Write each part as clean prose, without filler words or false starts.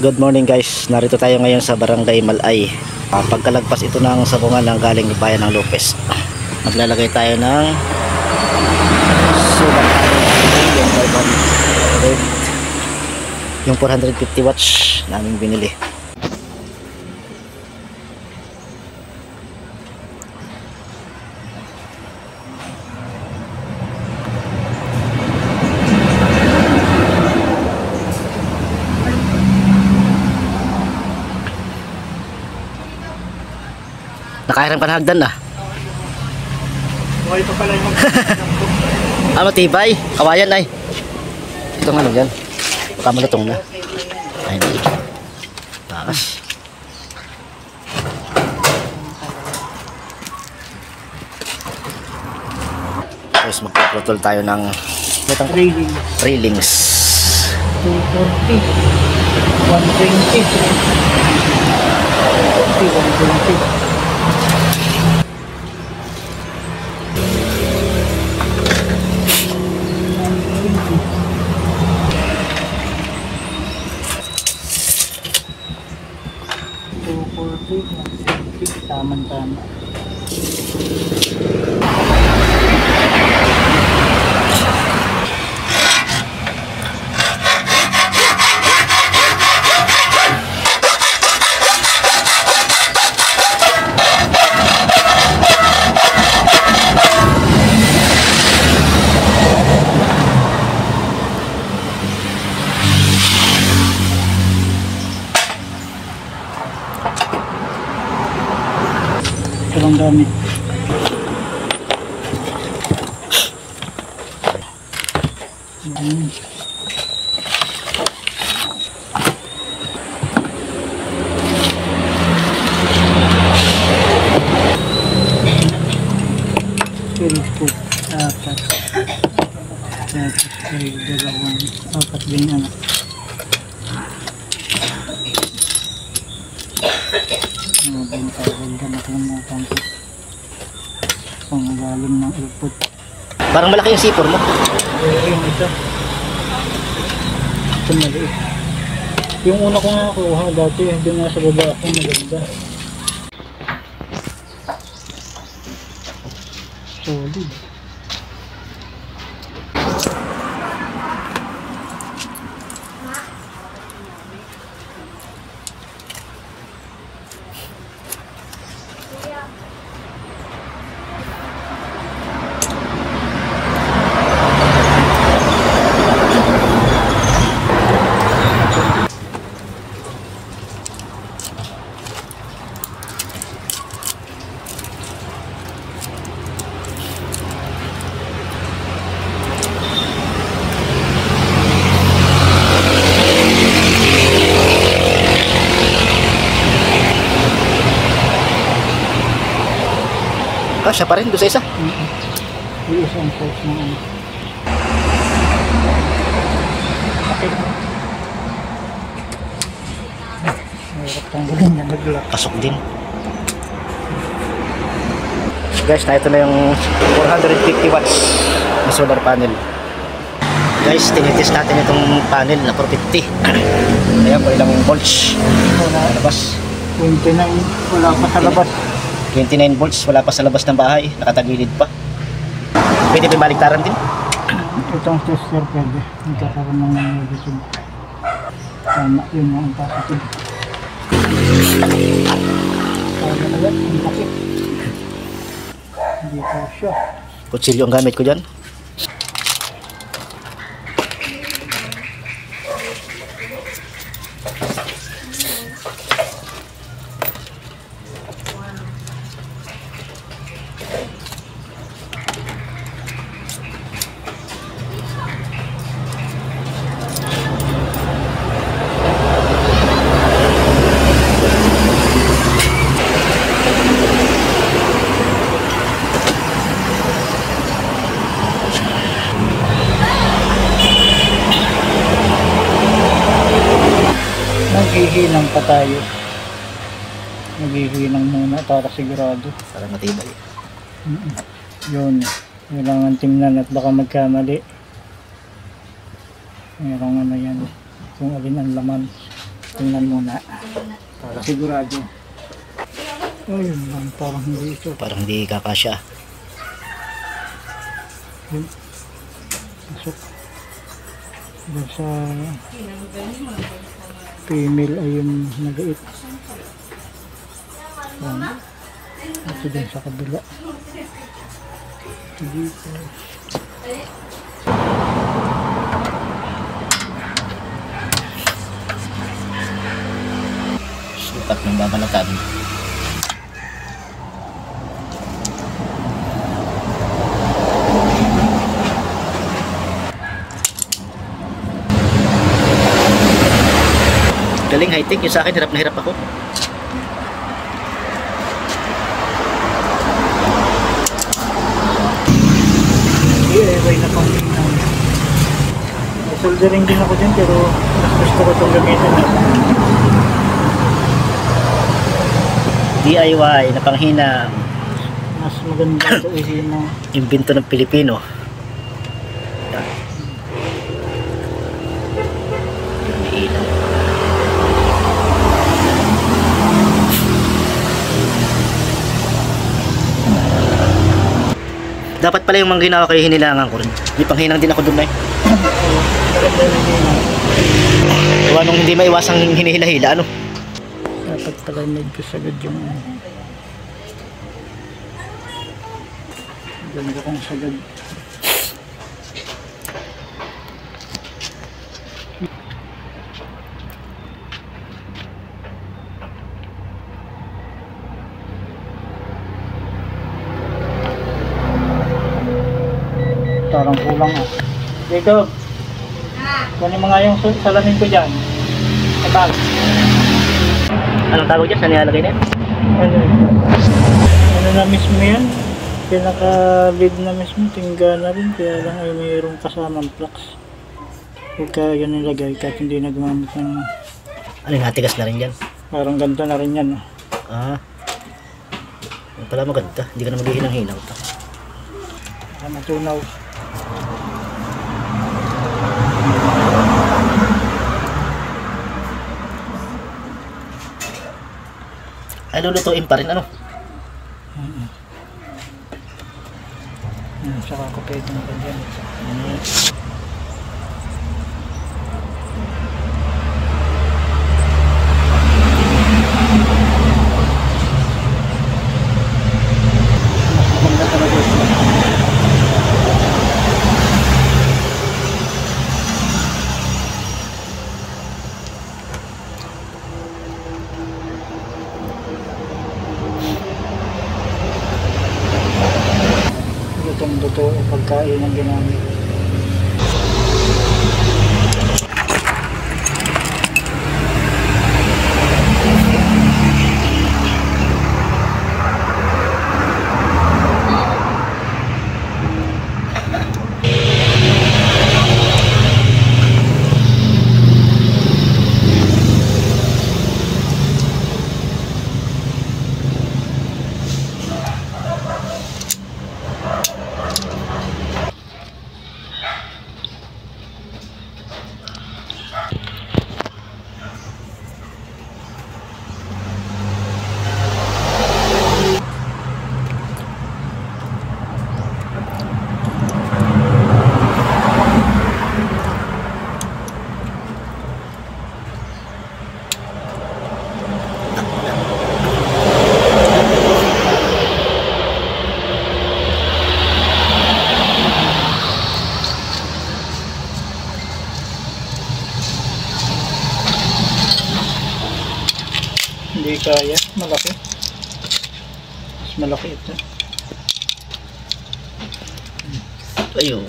Good morning guys, narito tayo ngayon sa Barangay Malay. Pagkalagpas ito ng sabungan ng galing bayan ng Lopez. Maglalagay tayo ng solar panel, yung 450 watts namin binili. Nakahiram ka na hagdan na. Okay pa pala yung Matibay. Kawayan ay. Itong ano dyan. Baka malutong na. Ayun. Takas. Tapos magpaputol tayo ng railings. 240 120 120. Tama-tama. Walang gamit. Pilpot, apat. Tapos ay dalawang, apat din anak. Pangalalim ng ilpot. Parang malaki yung sipor mo. Ayun ito. Ito maliit. Yung una ko nga nakuha dati, hindi nga sa baba ako maganda. Solid. Siya pa rin doon sa isa. Yung isang post ng ano. Okay. Mayroon tanggalin na naglock. Pasok din. So guys, na ito na yung 450 watts na solar panel. Guys, tinitest natin itong panel na 450. Ayan po ilang volts. Wala. Labas. 29. Wala pa sa labas. 29 volts, wala pa sa labas ng bahay, nakatagilid pa. Pwede ba baliktaran din? Itong tester pwede. Nagkakaroon ng negative. Tama, yun ang positive. Kaya na yan, ang laki. Hindi po siya. Kutsilyo ang gamit ko dyan. Naghihinang pa tayo. Naghihinang muna para sigurado. Para matibay. Yun. Kailangan tingnan at baka magkamali. Mayroong ano yan. Kung alin ang laman. Tingnan muna. Para sigurado. Ayun lang, parang hindi ito. Parang hindi kakasya. Yun. Pasok. Dahil sa female ay yung nag-8. Ito din sa kabila. Dito. Sukat ng babalatan. Galing high-tech yung sa akin, hirap na hirap ako. DIY na pang soldering din ako dyan pero mas gusto ko itong gamitin na. DIY na panghinang. Mas maganda ito ihina. Imbento ng Pilipino. Yan. May ilaw. Dapat pala yung mga ginawa kayo hinilangan ko rin. May panghinang din ako dun na eh. Maganda yung ihina. Gawa nung hindi maiwasang hinihila-hila, ano? Dapat pala medyo sagad yung ganda kong sagad. Parang kulang ah. Dito. Kunin mo nga yung salamin ko dyan. Kapag. Anong tawag dyan? Saan nilalagay na yun? Ano na mismo yan? Pinaka-lead na mismo. Tingga na rin. Kaya lang ay mayroong kasamang flux. Pagka yun nilagay kahit hindi na gumamit ng Ano yung natigas na rin dyan? parang ganito na rin yan. Ah. Yung pala maganda. Hindi ka na maghihinang-hinang to. Matunaw. Ay, lulutuin pa rin, ano? Saka ko pwede na ganyan. Maganda talaga ito. Lutong-luto o pagkain ang ginamit. Hindi kaya, malaki. Mas malaki ito. Ayun.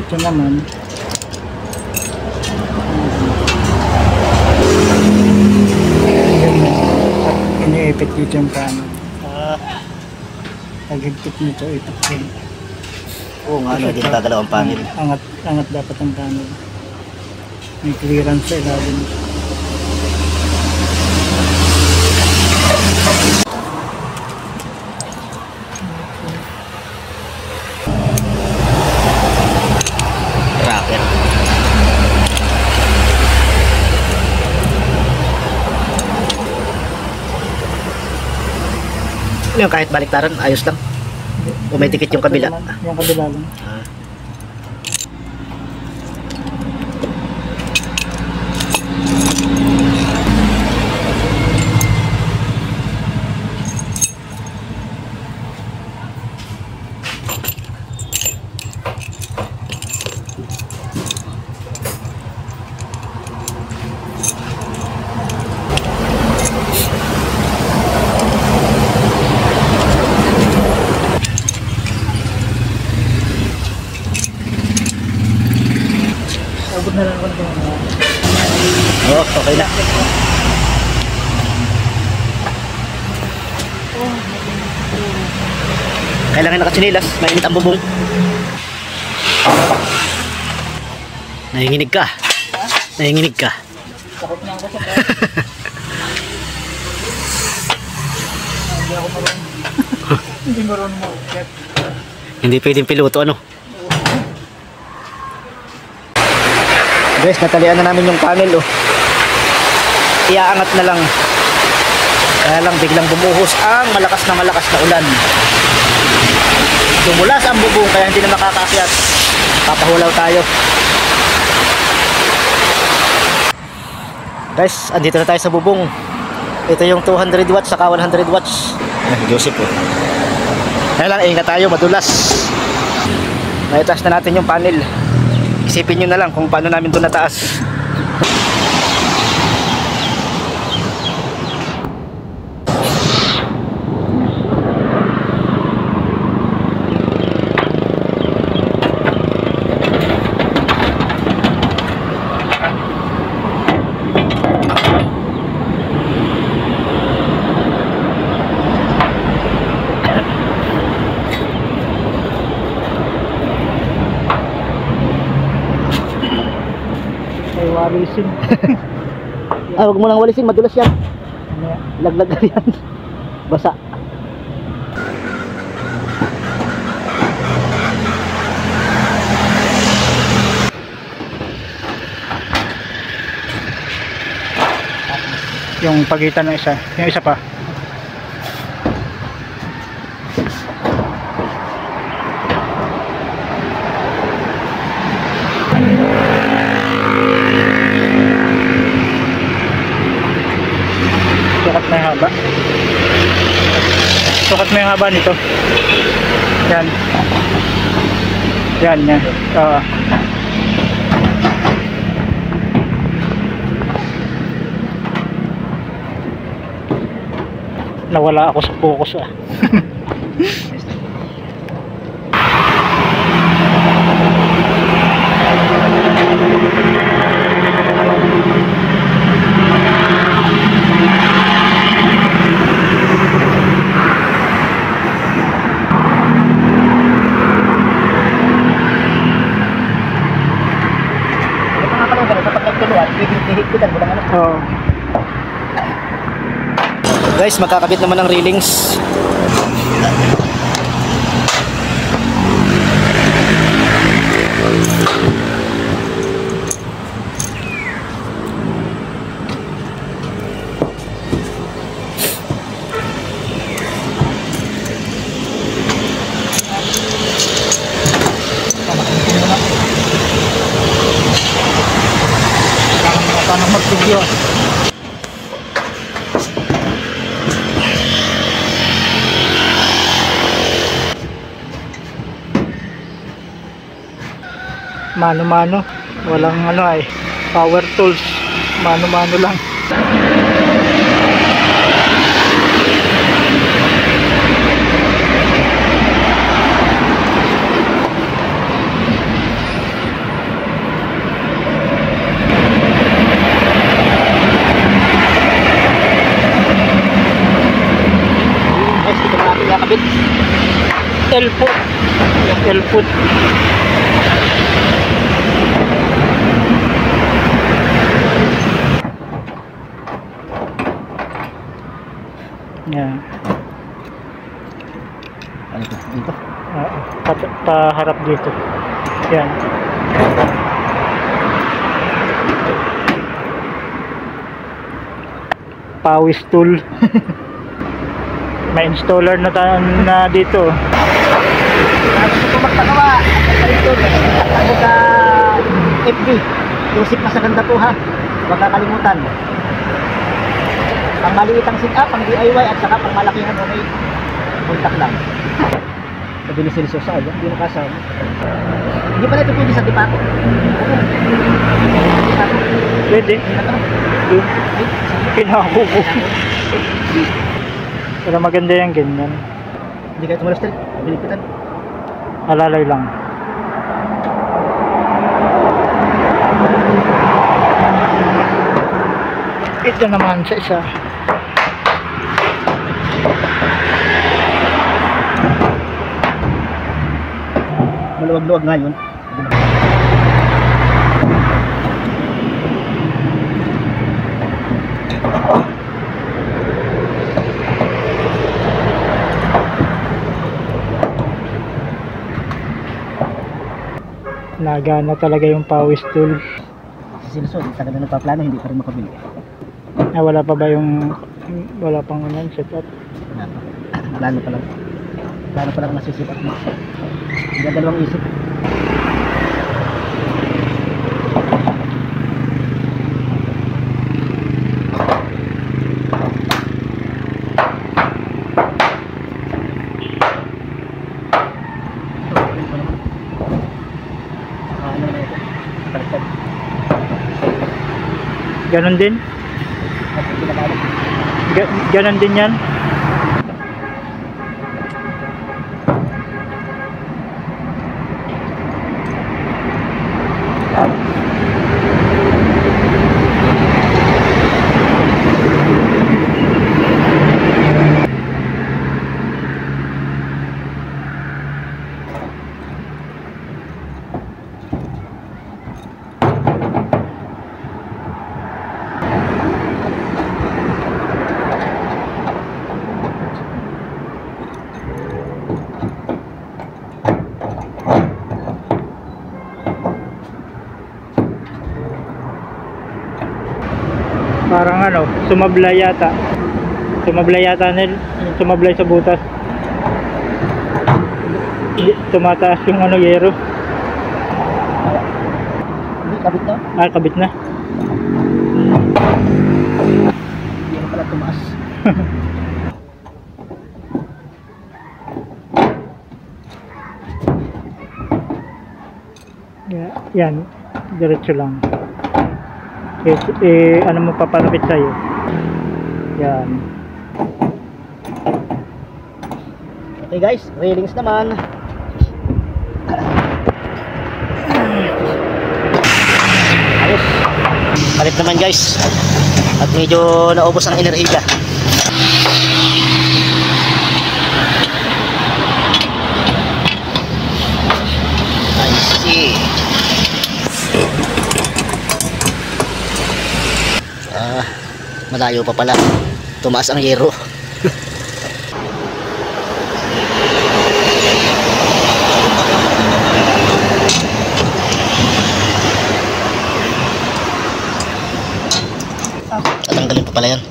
Ito naman, at iniipit dito yung panel. Pag-higpit nito, ipit din. Oo nga, hindi nakagalaw ang panel. Angat dapat ang panel. May clearance sa ilalim. Rocker. Yung kahit baliktaran, ayos lang. O may tikit yung kabila. Yung kabila lang. Ah. Abot na lang konti. Oo, okay na. Kailangan nakatsinilas, mainit ang bubong. Nanginginig ka. Nanginginig ka. Takot na ako sa Hindi ako marunong. Hindi marunong mag-get. Hindi pwedeng piloto, ano? Guys, natalian na namin yung panel, oh. Iaangat na lang. Kaya lang biglang bumuhos ang malakas na ulan. Dumulas ang bubong kaya hindi na makakakyat. Papahulaw tayo. Guys, andito na tayo sa bubong. Ito yung 200 watts saka 100 watts. Joseph, oh. Kaya lang, ingat tayo, madulas. Naitaas na natin yung panel. Isipin nyo na lang kung paano namin ito nataas. Ay, walisin. Huwag mo lang walisin, madulas yan. Ano yan? Laglag na yan. Basa. Yung pagitan ng isa. Yung isa pa. Sukat na yung haba. Sukat mo yung haba nito. Yan. Yan, yan. Oo. Nawala ako sa focus, ah. Oo. Guys, magkakabit naman ng railings. Paano mag-video? Mano-mano, walang ano ay power tools, mano-mano lang. L-foot. Yung L-foot. Yan. Ano ito? Dito? Paharap dito. Yan. Pawis tool. May installer na dito. Gusto ko magpagawa. Ito, ako ka FB. Tusip na sa ganda po ha. Huwag kakalimutan. Pang maliit ang sit-up, pang DIY at saka pang malakihan, okay. Kontak lang. Sabi ni Silsosa, hindi nakasama. Hindi pala ito pwede sa Dipaco. Pwede. Pinako ko. Pero maganda yung ganyan. Hindi kayo tumulas street, bilipitan. Alalay lang. Ito naman sa isa. Maluwag-luwag ngayon. Nagana talaga yung pawis tool. Si Silso, tagal na nagpaplano, hindi pa rin makabili. Wala pa ba yung wala pang ano, setup? Plano pa lang. Plano pa lang nasisip at hindi dalawang isip. Ganon din? Ganon din yan? Parang ano, sumablay yata. Sumablay yata nil, sumablay sa butas. Tumataas yung ano, yero. Hindi, kabit na. Kabit na. Hindi na pala tumaas. Yan, diretso lang. Ano mo papanapit sa'yo? Yan. Okay guys, railings naman. Ayos. Palit naman guys. At medyo naubos ang enerhiya. I see. Malayo pa pala. Tumaas ang yero. Tatanggalin pa pala yan.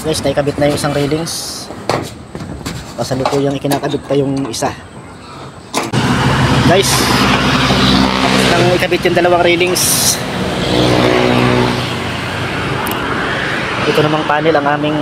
Guys, naikabit na yung isang railings. Pasalukuyang ikinakabit pa yung isa. Guys, nang ikabit yung dalawang railings. Ito namang panel ang aming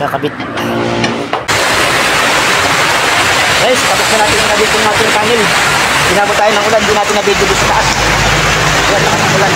kakabit. Guys, tapos na natin yung nabit yung ating panel. Inabot tayo ng ulan, hindi natin nabidyo sa taas. Yan, lakas ng ulan.